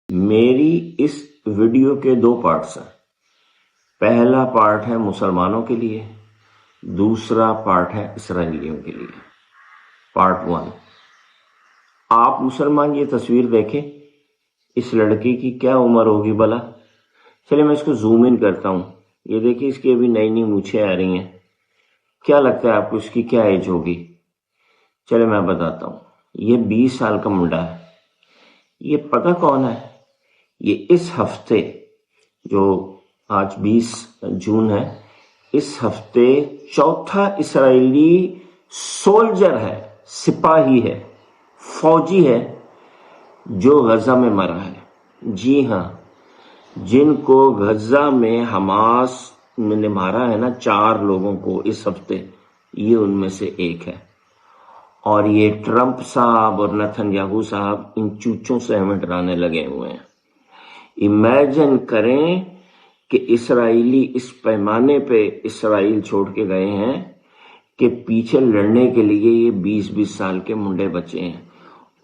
میری اس ویڈیو کے دو پارٹس ہیں۔ پہلا پارٹ ہے مسلمانوں کے لیے، دوسرا پارٹ ہے اسرائیلیوں کے لیے۔ پارٹ 1، آپ مسلمان یہ تصویر دیکھیں، اس لڑکی کی کیا عمر ہوگی بھلا؟ چلے میں اس کو زوم ان کرتا ہوں۔ یہ دیکھیں، اس کی ابھی نئی نئی مونچھیں آ رہی ہیں۔ کیا لگتا ہے آپ کو اس کی کیا ایج ہوگی؟ چلے میں بتاتا ہوں۔ یہ 20 سال کا منڈا ہے۔ یہ پتہ کون ہے؟ یہ اس ہفتے، جو آج 20 جون ہے، اس ہفتے چوتھا اسرائیلی سولجر ہے، سپاہی ہے، فوجی ہے جو غزہ میں مرا ہے۔ جی ہاں، جن کو غزہ میں حماس نے مارا ہے نا 4 لوگوں کو اس ہفتے، یہ ان میں سے ایک ہے۔ اور یہ ٹرمپ صاحب اور نتن یاہو صاحب ان چوچوں سے ہمیں ڈرانے لگے ہوئے ہیں۔ امیجن کریں کہ اسرائیلی اس پیمانے پہ اسرائیل چھوڑ کے گئے ہیں کہ پیچھے لڑنے کے لیے یہ 20 سال کے منڈے بچے ہیں،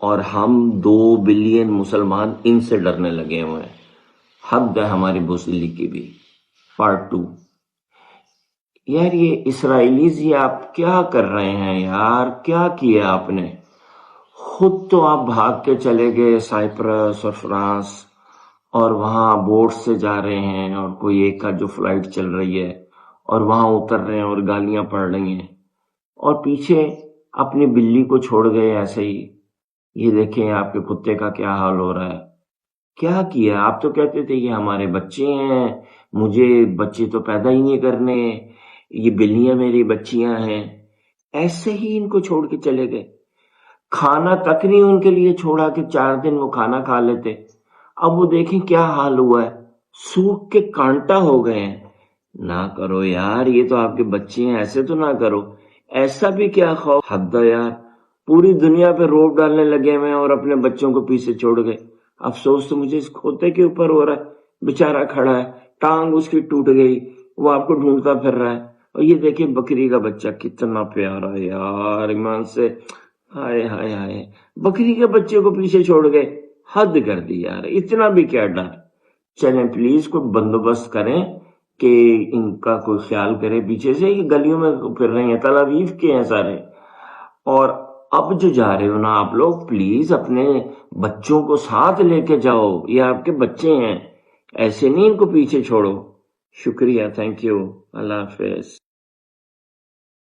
اور ہم 2 بلین مسلمان ان سے ڈرنے لگے ہوئے ہیں۔ حد ہے ہماری بزدلی کی بھی۔ پارٹ 2، یار یہ اسرائیلیز یہ آپ کیا کر رہے ہیں یار؟ کیا کیا آپ نے؟ خود تو آپ بھاگ کے چلے گئے سائپرس اور فرانس، اور وہاں بوٹ سے جا رہے ہیں، اور کوئی ایک کا جو فلائٹ چل رہی ہے، اور وہاں اتر رہے ہیں اور گالیاں پڑ رہی ہیں، اور پیچھے اپنی بلی کو چھوڑ گئے ایسے ہی۔ یہ دیکھیں آپ کے کتے کا کیا حال ہو رہا ہے۔ کیا کیا؟ آپ تو کہتے تھے یہ ہمارے بچے ہیں، مجھے بچے تو پیدا ہی نہیں کرنے، یہ بلیاں میری بچیاں ہیں۔ ایسے ہی ان کو چھوڑ کے چلے گئے۔ کھانا تک نہیں ان کے لیے چھوڑا کہ 4 دن وہ کھانا کھا لیتے۔ اب وہ دیکھیں کیا حال ہوا ہے، سوکھ کے کانٹا ہو گئے ہیں۔ نہ کرو یار، یہ تو آپ کے بچے ہیں، ایسے تو نہ کرو۔ ایسا بھی کیا خوف؟ حد ہے یار، پوری دنیا پہ روب ڈالنے لگے ہوئے ہیں اور اپنے بچوں کو پیچھے چھوڑ گئے۔ افسوس تو مجھے اس کھوتے کے اوپر ہو رہا ہے، بیچارہ کھڑا ہے، ٹانگ اس کی ٹوٹ گئی، وہ آپ کو ڈھونڈتا پھر رہا ہے۔ اور یہ دیکھیں بکری کا بچہ کتنا پیارا ہے یار، ایمان سے، ہائے ہائے ہائے، بکری کے بچے کو پیچھے چھوڑ گئے۔ حد کر دی یار، اتنا بھی کیا ڈر؟ چلیں پلیز کوئی بندوبست کریں کہ ان کا کوئی خیال کرے۔ پیچھے سے یہ گلیوں میں پھر رہے ہیں، تل ابیب کے ہیں سارے۔ اور اب جو جا رہے ہو نا آپ لوگ، پلیز اپنے بچوں کو ساتھ لے کے جاؤ، یہ آپ کے بچے ہیں، ایسے نہیں ان کو پیچھے چھوڑو۔ شکریہ، تھینک یو، اللہ حافظ۔